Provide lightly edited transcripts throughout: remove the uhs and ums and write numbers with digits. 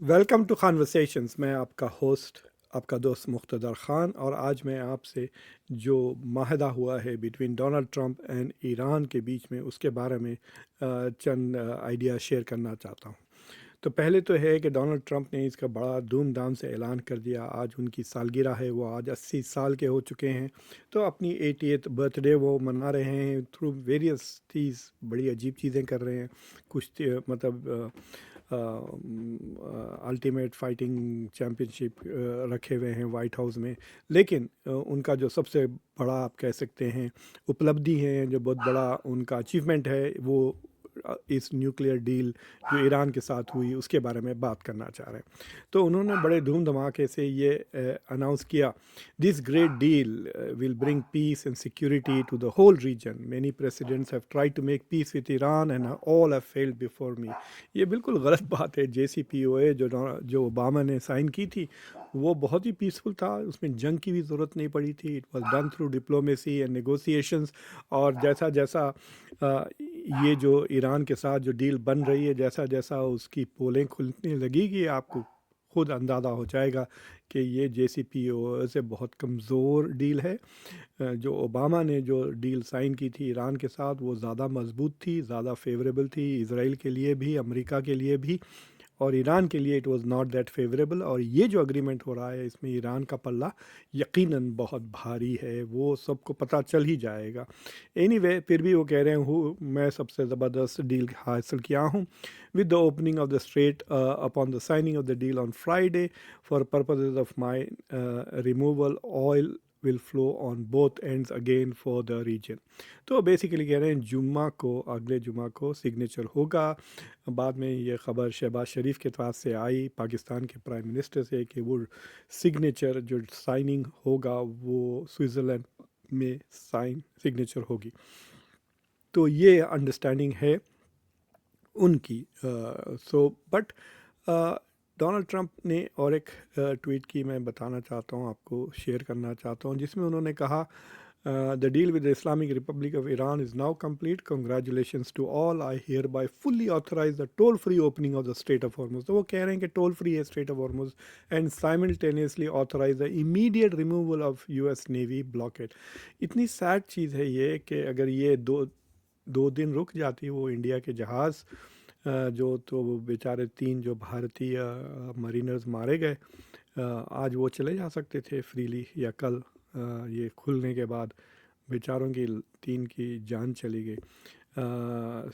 Welcome to conversations. میں آپ کا ہوسٹ آپ کا دوست مقتدر خان، اور آج میں آپ سے جو معاہدہ ہوا ہے between Donald Trump and Iran کے بیچ میں اس کے بارے میں چند آئیڈیا شیئر کرنا چاہتا ہوں. تو پہلے تو ہے کہ ڈونلڈ ٹرمپ نے اس کا بڑا دھوم دھام سے اعلان کر دیا. آج ان کی سالگرہ ہے، وہ آج 80 سال کے ہو چکے ہیں. تو اپنی 80th برتھ ڈے وہ منا رہے ہیں تھرو ویریس چیز. بڑی عجیب چیزیں کر رہے ہیں. کچھ مطلب الٹیمیٹ فائٹنگ چیمپئن شپ رکھے ہوئے ہیں وائٹ ہاؤس میں. لیکن ان کا جو سب سے بڑا آپ کہہ سکتے ہیں اپلبدھی ہے، جو بہت بڑا ان کا اچیومنٹ ہے، وہ اس نیوکلیئر ڈیل جو ایران کے ساتھ ہوئی اس کے بارے میں بات کرنا چاہ رہے ہیں. تو انہوں نے بڑے دھوم دھماکے سے یہ اناؤنس کیا: this great deal will bring peace and security to the whole region. Many presidents have try to make peace with Iran and all have failed before me. یہ بالکل غلط بات ہے. جے سی پی او اے جو اوباما نے سائن کی تھی وہ بہت ہی پیسفل تھا. اس میں جنگ کی بھی ضرورت نہیں پڑی تھی. It was done through diplomacy and negotiations. اور جیسا جیسا یہ جو ایران کے ساتھ جو ڈیل بن رہی ہے، جیسا جیسا اس کی پولیں کھلنے لگے گی، آپ کو خود اندازہ ہو جائے گا کہ یہ جے سی پی او سے بہت کمزور ڈیل ہے. جو اوباما نے جو ڈیل سائن کی تھی ایران کے ساتھ وہ زیادہ مضبوط تھی، زیادہ فیوریبل تھی اسرائیل کے لیے بھی، امریکہ کے لیے بھی، اور ایران کے لیے it was not that favourable. اور یہ جو اگریمنٹ ہو رہا ہے اس میں ایران کا پلہ یقیناً بہت بھاری ہے، وہ سب کو پتہ چل ہی جائے گا. اینی وے پھر بھی وہ کہہ رہے ہیں میں سب سے زبردست ڈیل حاصل کیا ہوں. With the opening of the strait upon the signing of the deal on Friday for purposes of my removal oil will flow on both ends again for the region. تو بیسیکلی کہہ رہے ہیں جمعہ کو، اگلے جمعہ کو سگنیچر ہوگا. بعد میں یہ خبر شہباز شریف کے طرف سے آئی پاکستان کے پرائم منسٹر سے کہ وہ سگنیچر جو سائننگ ہوگا وہ سوئٹزرلینڈ میں سگنیچر ہوگی. تو یہ انڈرسٹینڈنگ ہے ان کی. بٹ ڈونلڈ ٹرمپ نے اور ایک ٹویٹ کی میں بتانا چاہتا ہوں، آپ کو شیئر کرنا چاہتا ہوں، جس میں انہوں نے کہا the deal with the Islamic Republic of Iran is now complete. Congratulations to all. I hereby fully authorize the toll free opening of the Strait of Hormuz. تو وہ کہہ رہے ہیں کہ ٹول فری ہے Strait of Hormuz, and simultaneously authorize the immediate removal of U S Navy blockade. اتنی sad چیز ہے یہ کہ اگر یہ دو دن رک جاتی وہ انڈیا کے جہاز جو تو بیچارے 3 جو بھارتی مرینرز مارے گئے، آج وہ چلے جا سکتے تھے فریلی، یا کل یہ کھلنے کے بعد بیچاروں کی 3 کی جان چلی گئی.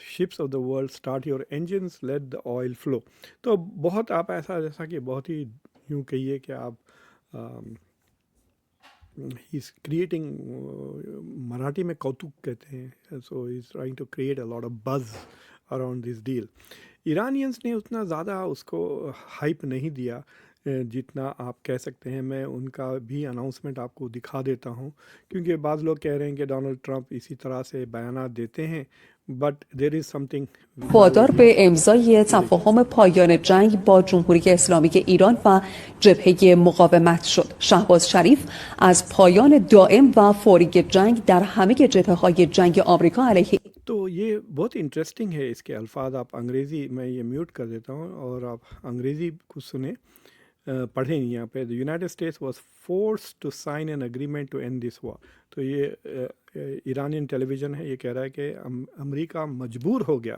Ships of the world start your engines let the oil flu. تو بہت آپ ایسا جیسا کہ بہت ہی یوں کہیے کہ آپ ہی از کریٹنگ، مراٹھی میں کوتک کہتے ہیں، so he is trying to create a lot of buzz around this deal. Iranians نے اتنا زیادہ اس کو ہائپ نہیں دیا جتنا آپ کہہ سکتے ہیں. میں ان کا بھی اناؤنسمنٹ آپ کو دکھا دیتا ہوں، کیونکہ بعض لوگ کہہ رہے ہیں کہ ڈونلڈ ٹرمپ اسی طرح سے بیانات دیتے ہیں، but there is some thing. وادار به امضای تفاهم پایان جنگ با جمهوری اسلامی ایران و جبهه مقاومت شد. شهباز شریف از پایان دائم و فوری جنگ در همه جبهه‌های جنگ آمریکا علیه تو یہ بہت انٹرسٹنگ ہے اس کے الفاظ. آپ انگریزی میں یہ میوٹ کر دیتا ہوں اور آپ انگریزی کو سنیں، پڑھیں یہاں پہ. The United States was forced to sign an agreement to end this war. تو یہ ایرانین ٹیلی ویژن ہے، یہ کہہ رہا ہے کہ امریکہ مجبور ہو گیا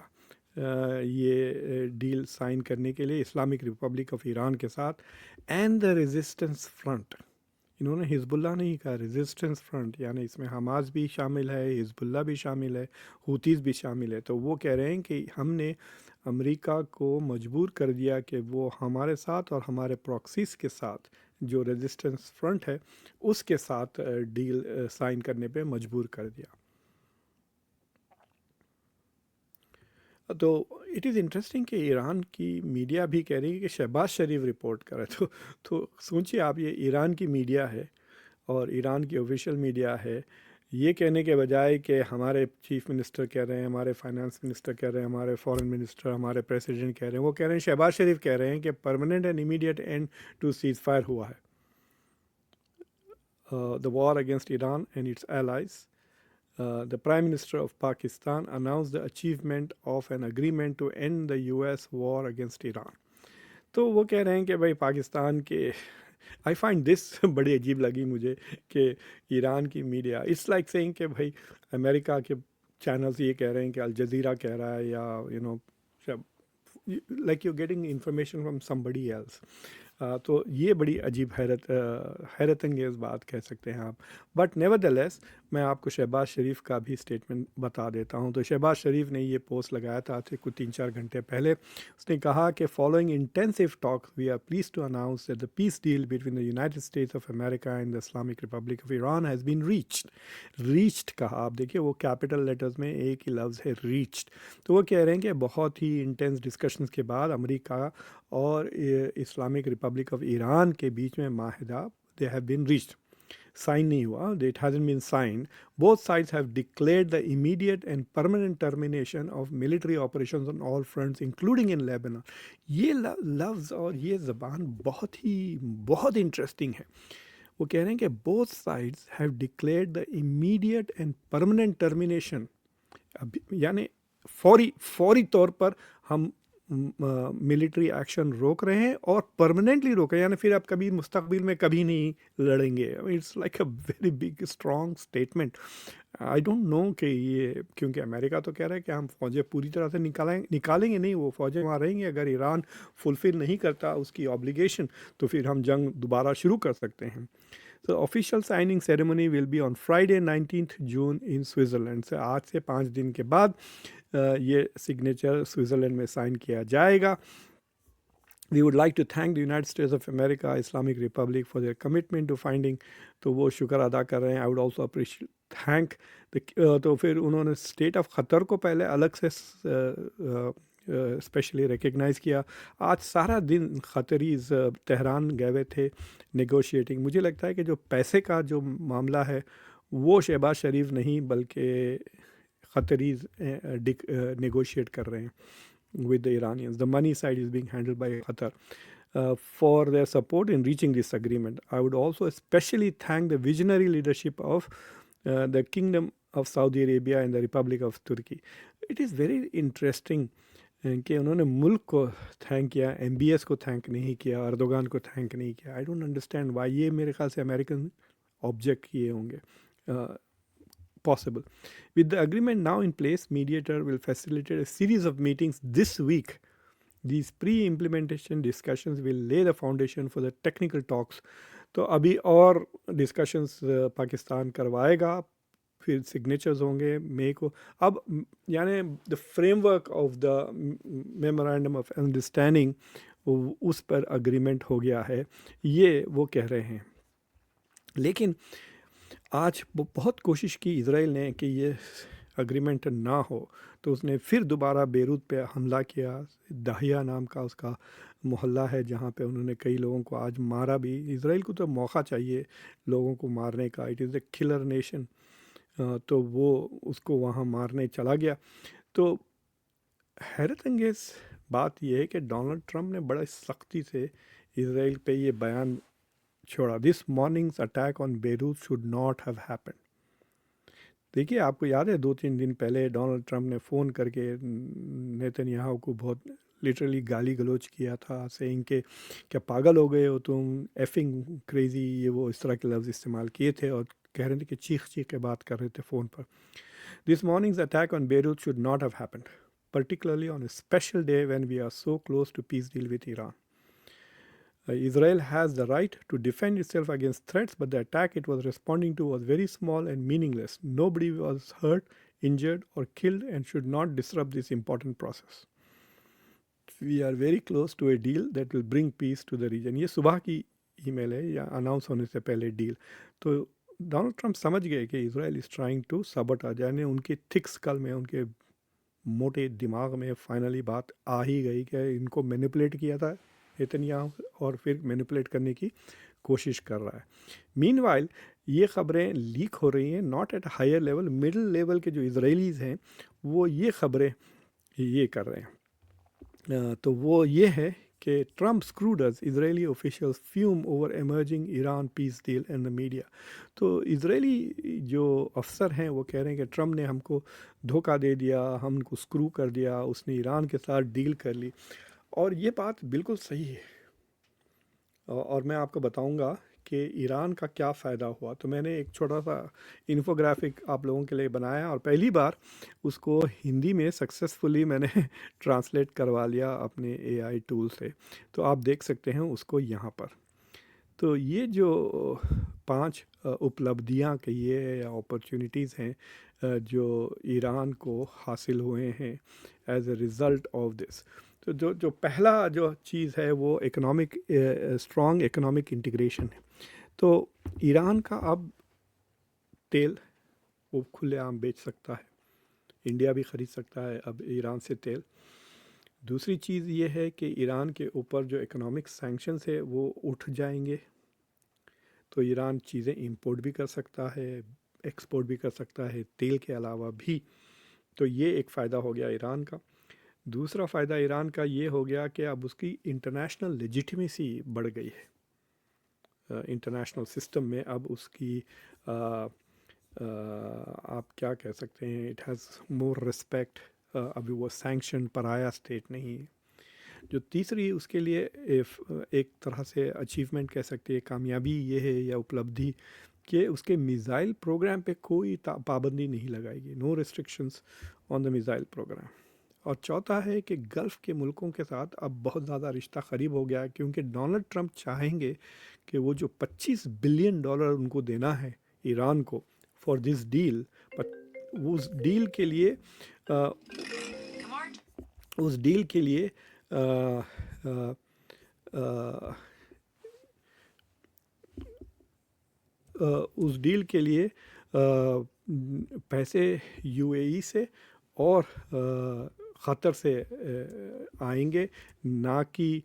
یہ ڈیل سائن کرنے کے لیے اسلامک ریپبلک آف ایران کے ساتھ. اینڈ دا ریزسٹنس فرنٹ، انہوں نے حزب اللہ نہیں کہا، ریزسٹنس فرنٹ، یعنی اس میں حماس بھی شامل ہے، حزب اللہ بھی شامل ہے، ہوتیز بھی شامل ہے. تو وہ کہہ رہے ہیں کہ ہم نے امریکہ کو مجبور کر دیا کہ وہ ہمارے ساتھ اور ہمارے پراکسیز کے ساتھ جو ریزسٹنس فرنٹ ہے اس کے ساتھ ڈیل سائن کرنے پہ مجبور کر دیا. تو اٹ از انٹرسٹنگ کہ ایران کی میڈیا بھی کہہ رہی ہے کہ شہباز شریف رپورٹ کرے. تو سوچیے آپ، یہ ایران کی میڈیا ہے اور ایران کی آفیشیل میڈیا ہے، یہ کہنے کے بجائے کہ ہمارے چیف منسٹر کہہ رہے ہیں، ہمارے فائنانس منسٹر کہہ رہے ہیں، ہمارے فارن منسٹر، ہمارے پریسیڈنٹ کہہ رہے ہیں، وہ کہہ رہے ہیں، شہباز شریف کہہ رہے ہیں کہ permanent and immediate end to ceasefire ہوا ہے. The war against Iran and its allies. The Prime Minister of Pakistan announced the achievement of an agreement to end the US war against Iran. تو وہ کہہ رہے ہیں کہ بھائی پاکستان کے آئی فائنڈ دس بڑی عجیب لگی مجھے کہ ایران کی میڈیا اٹس لائک سینگ کہ بھائی امریکہ کے چینلز یہ کہہ رہے ہیں کہ الجزیرہ کہہ رہا ہے یا like you getting information from somebody else. تو یہ بڑی عجیب حیرت انگیز بات کہہ سکتے ہیں آپ. بٹ نیور دا لیس میں آپ کو شہباز شریف کا بھی اسٹیٹمنٹ بتا دیتا ہوں. تو شہباز شریف نے یہ پوسٹ لگایا تھا آج سے کچھ 3-4 گھنٹے پہلے. اس نے کہا کہ following intensive talk we are please to announce that the peace deal between the United States of America and the Islamic Republic of Iran has been reached کہا. آپ دیکھیے وہ کیپٹل لیٹرز میں ایک ہی لفظ ہے ریچڈ. تو وہ کہہ رہے ہیں کہ بہت ہی انٹینس ڈسکشنز کے بعد امریکہ اور اسلامک ریپبلک آف ایران کے بیچ میں معاہدہ they have been reached. Sign نہیں ہوا, it hasn't been signed. Both sides have declared the immediate and permanent termination of military operations on all fronts including in Lebanon. یہ لفظ اور یہ زبان بہت انٹرسٹنگ ہے. وہ کہہ رہے ہیں کہ both sides have declared the immediate and permanent termination, یعنی فوری طور پر ہم ملٹری ایکشن روک رہے ہیں اور پرماننٹلی روک رہے ہیں, یعنی پھر آپ کبھی مستقبل میں کبھی نہیں لڑیں گے. It's like a very big strong statement. I don't know کہ یہ, کیونکہ امریکہ تو کہہ رہا ہے کہ ہم فوجیں پوری طرح سے نکالیں گے نہیں, وہ فوجیں وہاں رہیں گی. اگر ایران فلفل نہیں کرتا اس کی آبلیگیشن تو پھر ہم جنگ دوبارہ شروع کر سکتے ہیں. So official signing ceremony will be on Friday 19th June in Switzerland. سے آج سے 5 دن کے بعد یہ سگنیچر سوئٹزرلینڈ میں سائن کیا جائے گا. We would like to thank the United States of America, Islamic Republic for their commitment to finding. تو وہ شکر ادا کر رہے ہیں. I would also appreciate thank تو پھر انہوں نے اسٹیٹ آف قطر کو پہلے الگ سے اسپیشلی ریکگنائز کیا. آج سارا دن قطریز تہران گئے ہوئے تھے نیگوشیٹنگ. مجھے لگتا ہے کہ جو پیسے کا جو معاملہ ہے وہ شہباز شریف نہیں بلکہ قطریز نیگوشیٹ کر رہے ہیں with the Iranians. The money side is being handled by Qatar for their support in reaching this agreement. I would also especially thank the visionary leadership of the Kingdom of Saudi Arabia and the Republic of Turkey. It is very interesting کہ انہوں نے ملک کو thank کیا, MBS کو thank نہیں کیا, Erdogan کو thank نہیں کیا. I don't understand why. یہ میرے خیال سے امریکن آبجیکٹ کیے ہوں گے. Possible. With the agreement now in place, mediator will facilitate a series of meetings this week. These pre-implementation discussions will lay the foundation for the technical talks. تو ابھی اور ڈسکشنز پاکستان کروائے گا, پھر سگنیچرز ہوں گے مئی کو. اب یعنی the framework of the memorandum of understanding اس پر اگریمنٹ ہو گیا ہے, یہ وہ کہہ رہے ہیں. لیکن آج بہت کوشش کی اسرائیل نے کہ یہ اگریمنٹ نہ ہو, تو اس نے پھر دوبارہ بیروت پہ حملہ کیا. داہیہ نام کا اس کا محلہ ہے جہاں پہ انہوں نے کئی لوگوں کو آج مارا بھی. اسرائیل کو تو موقع چاہیے لوگوں کو مارنے کا, it is a colour nation. تو وہ اس کو وہاں مارنے چلا گیا. تو حیرت انگیز بات یہ ہے کہ ڈونلڈ ٹرمپ نے بڑا سختی سے اسرائیل پہ یہ بیان چھوڑا. This morning's attack on Beirut should not have happen. دیکھیے آپ کو یاد ہے 2-3 دن پہلے ڈونلڈ ٹرمپ نے فون کر کے نیتن یاہو کو بہت لٹرلی گالی گلوچ کیا تھا, سینگ کہ کیا پاگل ہو گئے ہو تم, ایفنگ کریزی, یہ وہ اس طرح کے لفظ استعمال کیے تھے اور کہہ رہے تھے کہ چیخ کے بات کر رہے تھے phone per. This morning's attack on Beirut should not have happened, particularly on a special day when we are so close to peace deal with Iran. Israel has the right to defend itself against threats, but the attack it was responding to was very small and meaningless. Nobody was hurt, injured, or killed and should not disrupt this important process. We are very close to a deal that will bring peace to the region. یہ صبح کی ای میل ہے یا announce ہونے سے پہلے deal. تو Donald Trump سمجھ گئے کہ اسرائیل از ٹرائنگ ٹو سبوٹیج, یعنی ان کے تھک اسکل میں, ان کے موٹے دماغ میں فائنلی بات آ ہی گئی کہ ان کو مینیپولیٹ کیا تھا نیتنیاہو, اور پھر مینیپولیٹ کرنے کی کوشش کر رہا ہے. مین وائل یہ خبریں لیک ہو رہی ہیں, not at higher level, middle level کے جو اسرائیلیز ہیں وہ یہ خبریں یہ کر رہے ہیں. تو وہ یہ ہے کہ Trump screws Israeli officials fume over emerging Iran peace deal and the media. تو اسرائیلی جو افسر ہیں وہ کہہ رہے ہیں کہ ٹرمپ نے ہم کو دھوکہ دے دیا, ہم کو اسکرو کر دیا, اس نے ایران کے ساتھ ڈیل کر لی. اور یہ بات بالکل صحیح ہے، اور میں آپ کو بتاؤں گا کہ ایران کا کیا فائدہ ہوا. تو میں نے ایک چھوٹا سا انفوگرافک آپ لوگوں کے لیے بنایا، اور پہلی بار اس کو ہندی میں سکسیسفلی میں نے ٹرانسلیٹ کروا لیا اپنے اے آئی ٹول سے. تو آپ دیکھ سکتے ہیں اس کو یہاں پر. تو یہ جو 5 اپلبدھیاں کہیے یا اپرچونیٹیز ہیں جو ایران کو حاصل ہوئے ہیں as a result of this. تو جو پہلا جو چیز ہے وہ اکنامک اسٹرانگ اکنامک انٹیگریشن ہے. تو ایران کا اب تیل وہ کھلے عام بیچ سکتا ہے، انڈیا بھی خرید سکتا ہے اب ایران سے تیل. دوسری چیز یہ ہے کہ ایران کے اوپر جو اکنامک سینکشنز ہے وہ اٹھ جائیں گے، تو ایران چیزیں امپورٹ بھی کر سکتا ہے، ایکسپورٹ بھی کر سکتا ہے تیل کے علاوہ بھی. تو یہ ایک فائدہ ہو گیا ایران کا. دوسرا فائدہ ایران کا یہ ہو گیا کہ اب اس کی انٹرنیشنل لیجیٹمیسی بڑھ گئی ہے. انٹرنیشنل سسٹم میں اب اس کی آپ کیا کہہ سکتے ہیں، اٹ ہیز مور رسپیکٹ. ابھی وہ سینکشن پرایا اسٹیٹ نہیں ہے. جو تیسری اس کے لیے ایک طرح سے اچیومنٹ کہہ سکتے ہیں، کامیابی یہ ہے یا اپلبدھی کہ اس کے میزائل پروگرام پہ کوئی پابندی نہیں لگائے گی، no restrictions on the missile program. اور چوتھا ہے کہ گلف کے ملکوں کے ساتھ اب بہت زیادہ رشتہ قریب ہو گیا ہے، کیونکہ ڈونلڈ ٹرمپ چاہیں گے کہ وہ جو $25 بلین ان کو دینا ہے ایران کو فار دس ڈیل، اس ڈیل کے لیے اس ڈیل کے لیے اس ڈیل کے لیے پیسے یو اے ای سے اور قطر سے آئیں گے، نہ کہ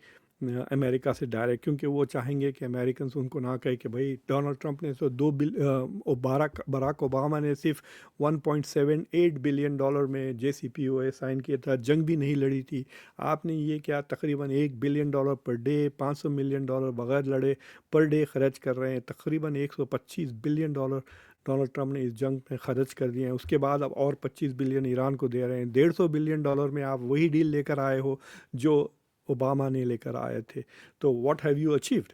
امریکہ سے ڈائریکٹ، کیونکہ وہ چاہیں گے کہ امریکنز ان کو نہ کہے کہ بھائی ڈونلڈ ٹرمپ نے تو براک اوباما نے صرف $1.78 بلین میں جے سی پی او اے سائن کیا تھا، جنگ بھی نہیں لڑی تھی. آپ نے یہ کیا تقریباً $1 بلین پر ڈے، $500 ملین بغیر لڑے پر ڈے خرچ کر رہے ہیں. تقریباً $125 بلین ڈونلڈ ٹرمپ نے اس جنگ میں خرچ کر دیے ہیں. اس کے بعد اب اور $25 بلین ایران کو دے رہے ہیں. $150 بلین میں آپ وہی ڈیل لے کر آئے ہو جو اوباما نے لے کر آئے تھے. تو واٹ ہیو یو اچیوڈ؟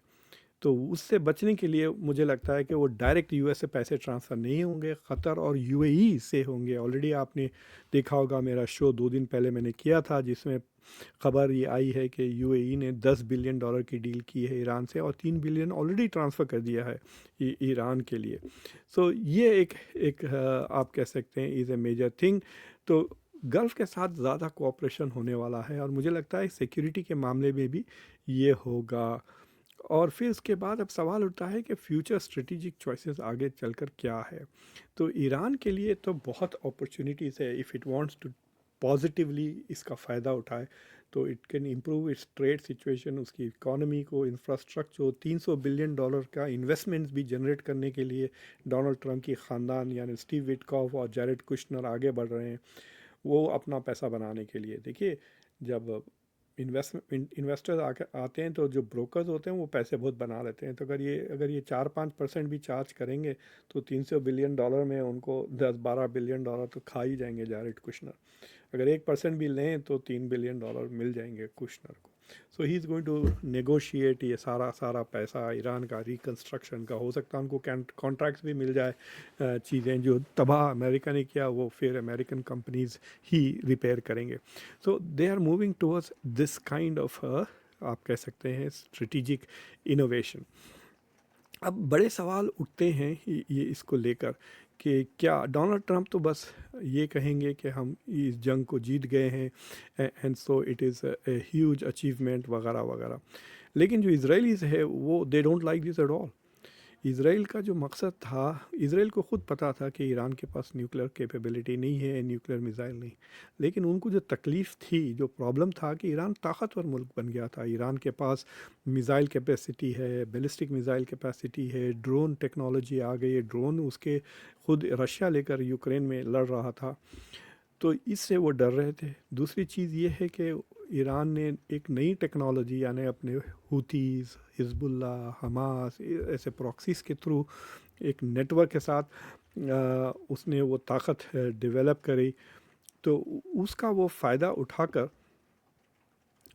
تو اس سے بچنے کے لیے مجھے لگتا ہے کہ وہ ڈائریکٹ یو ایس سے پیسے ٹرانسفر نہیں ہوں گے، قطر اور یو اے ای سے ہوں گے. آلریڈی آپ نے دیکھا ہوگا میرا شو 2 دن پہلے میں نے کیا تھا، جس میں خبر یہ آئی ہے کہ یو اے ای نے $10 بلین کی ڈیل کی ہے ایران سے، اور $3 بلین آلریڈی ٹرانسفر کر دیا ہے ایران کے لیے. سو یہ ایک آپ کہہ سکتے ہیں از اے میجر تھنگ. تو گلف کے ساتھ زیادہ کوآپریشن ہونے والا ہے، اور مجھے لگتا ہے سیکیورٹی کے معاملے میں بھی یہ ہوگا. اور پھر اس کے بعد اب سوال اٹھتا ہے کہ فیوچر اسٹریٹجک چوائسیز آگے چل کر کیا ہے. تو ایران کے لیے تو بہت اپرچونیٹیز ہے، if it wants to positively اس کا فائدہ اٹھائے تو it can improve its trade situation, اس کی اکانومی کو، انفراسٹرکچر. $300 بلین کا انویسٹمنٹس بھی جنریٹ کرنے کے لیے ڈونلڈ ٹرمپ کی خاندان یعنی اسٹیو وٹکاف اور جیرڈ کشنر آگے بڑھ رہے ہیں، وہ اپنا پیسہ بنانے کے لیے. دیکھیے جب انویسٹرز آتے ہیں تو جو بروکرز ہوتے ہیں وہ پیسے بہت بنا لیتے ہیں. تو اگر یہ 4-5% بھی چارج کریں گے تو $300 بلین میں ان کو $10-12 بلین تو کھا ہی جائیں گے جیرڈ کشنر. اگر 1% بھی لیں تو $3 بلین مل جائیں گے کشنر کو. سو he is going to negotiate یہ سارا پیسہ ایران کا ریکنسٹرکشن کا. ہو سکتا ہے ان کو کانٹریکٹس بھی مل جائے، چیزیں جو تباہ امریکہ نے کیا وہ پھر امریکن کمپنیز ہی ریپیئر کریں گے. So they are moving towards this kind of آپ کہہ سکتے ہیں اسٹریٹجک انوویشن. اب بڑے سوال اٹھتے ہیں یہ اس کو لے کر کہ کیا ڈونلڈ ٹرمپ تو بس یہ کہیں گے کہ ہم اس جنگ کو جیت گئے ہیں and so it is a huge achievement وغیرہ وغیرہ. لیکن جو اسرائیلیز ہے وہ they don't like this at all. Israel کا جو مقصد تھا، اسرائیل کو خود پتہ تھا کہ ایران کے پاس نیوکلیر کیپیبلٹی نہیں ہے، نیوکلیر میزائل نہیں. لیکن ان کو جو تکلیف تھی، جو پرابلم تھا کہ ایران طاقتور ملک بن گیا تھا. ایران کے پاس میزائل کیپیسٹی ہے، بیلسٹک میزائل کیپیسٹی ہے، ڈرون ٹیکنالوجی آ گئی ہے. ڈرون اس کے خود رشیا لے کر یوکرین میں لڑ رہا تھا، تو اس سے وہ ڈر رہے تھے. دوسری چیز یہ ہے کہ ایران نے ایک نئی ٹیکنالوجی یعنی اپنے ہوتیز، حزب اللہ، حماس ایسے پراکسیز کے تھرو ایک نیٹ ورک کے ساتھ اس نے وہ طاقت ڈیولپ کری. تو اس کا وہ فائدہ اٹھا کر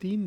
$3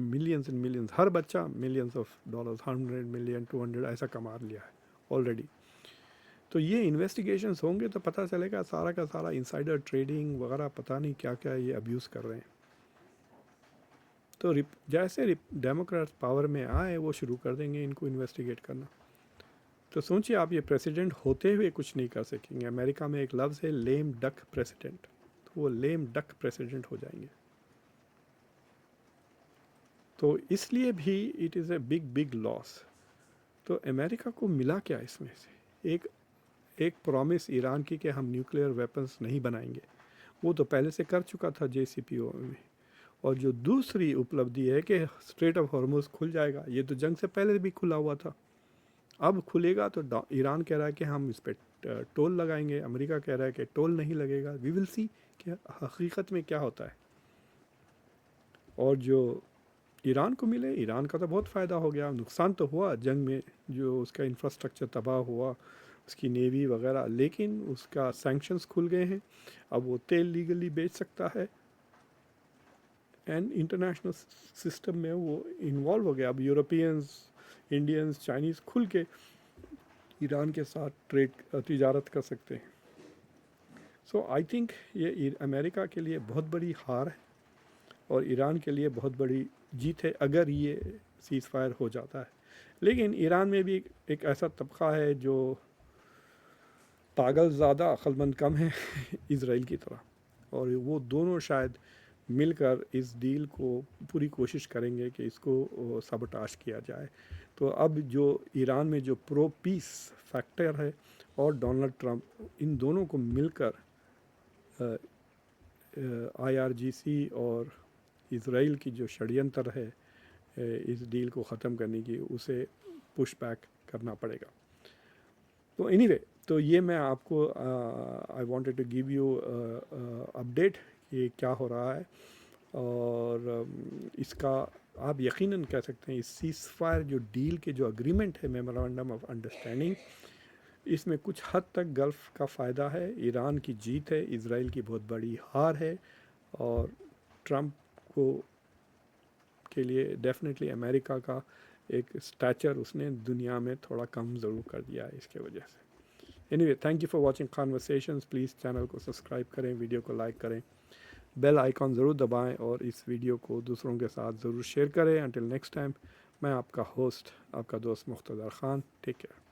ملینس اینڈ ملینس، ہر بچہ ملینس آف ڈالرز، 100 ملین 200 ایسا کما لیا ہے آلریڈی. تو یہ انویسٹیگیشنس ہوں گے تو پتہ چلے گا سارا کا سارا انسائڈر ٹریڈنگ وغیرہ پتہ نہیں کیا کیا یہ ابیوز کر رہے ہیں. تو جیسے ڈیموکریٹس پاور میں آئے وہ شروع کر دیں گے ان کو انویسٹیگیٹ کرنا. تو سوچیے آپ یہ پریسیڈنٹ ہوتے ہوئے کچھ نہیں کر سکیں گے. امریکہ میں ایک لفظ ہے لیم ڈک پریسیڈنٹ، تو وہ لیم ڈک پریسیڈنٹ ہو جائیں گے. تو اس لیے بھی it is a big loss. تو امریکہ کو ملا کیا اس میں سے؟ ایک پرومس ایران کی کہ ہم نیوکلیئر ویپنز نہیں بنائیں گے، وہ تو پہلے سے کر چکا تھا JCPOA میں. اور جو دوسری اپلبدھی ہے کہ اسٹریٹ آف ہارموز کھل جائے گا، یہ تو جنگ سے پہلے بھی کھلا ہوا تھا، اب کھلے گا. تو ایران کہہ رہا ہے کہ ہم اس پہ ٹول لگائیں گے، امریکہ کہہ رہا ہے کہ ٹول نہیں لگے گا. وی ول سی کہ حقیقت میں کیا ہوتا ہے. اور جو ایران کو ملے، ایران کا تو بہت فائدہ ہو گیا. نقصان تو ہوا جنگ میں، جو اس کا انفراسٹرکچر تباہ ہوا، اس کی نیوی وغیرہ، لیکن اس کا سینکشنز کھل گئے ہیں. اب وہ تیل لیگلی بیچ سکتا ہے اینڈ انٹرنیشنل سسٹم میں وہ انوالو ہو گیا. اب یورپینز، انڈینز، چائنیز کھل کے ایران کے ساتھ تجارت کر سکتے ہیں. سو آئی تھنک یہ امریکہ کے لیے بہت بڑی ہار ہے اور ایران کے لیے بہت بڑی جیت ہے اگر یہ سیز فائر ہو جاتا ہے. لیکن ایران میں بھی ایک ایسا طبقہ ہے جو پاگل زیادہ عقل مند کم ہے اسرائیل کی طرح، اور وہ دونوں شاید مل کر اس ڈیل کو پوری کوشش کریں گے کہ اس کو سابوٹاژ کیا جائے. تو اب جو ایران میں جو پرو پیس فیکٹر ہے اور ڈونلڈ ٹرمپ، ان دونوں کو مل کر IRGC اور اسرائیل کی جو شڑینتر ہے اس ڈیل کو ختم کرنے کی، اسے پش بیک کرنا پڑے گا. تو اینی وے، تو یہ میں آپ کو I wanted to give you update کہ کیا ہو رہا ہے. اور اس کا آپ یقیناً کہہ سکتے ہیں اس سیز فائر جو ڈیل کے جو اگریمنٹ ہے، میمورنڈم آف انڈرسٹینڈنگ، اس میں کچھ حد تک گلف کا فائدہ ہے، ایران کی جیت ہے، اسرائیل کی بہت بڑی ہار ہے. اور ٹرمپ کو کے لیے ڈیفینیٹلی امریکہ کا ایک اسٹیچر اس نے دنیا میں تھوڑا کم ضرور کر دیا ہے اس کے وجہ سے. Any way, thank you for watching conversations. Please channel کو سبسکرائب کریں، ویڈیو کو لائک کریں، بیل آئیکن ضرور دبائیں اور اس ویڈیو کو دوسروں کے ساتھ ضرور شیئر کریں. انٹل نیکسٹ ٹائم، میں آپ کا ہوسٹ، آپ کا دوست مقتدر خان. Take care.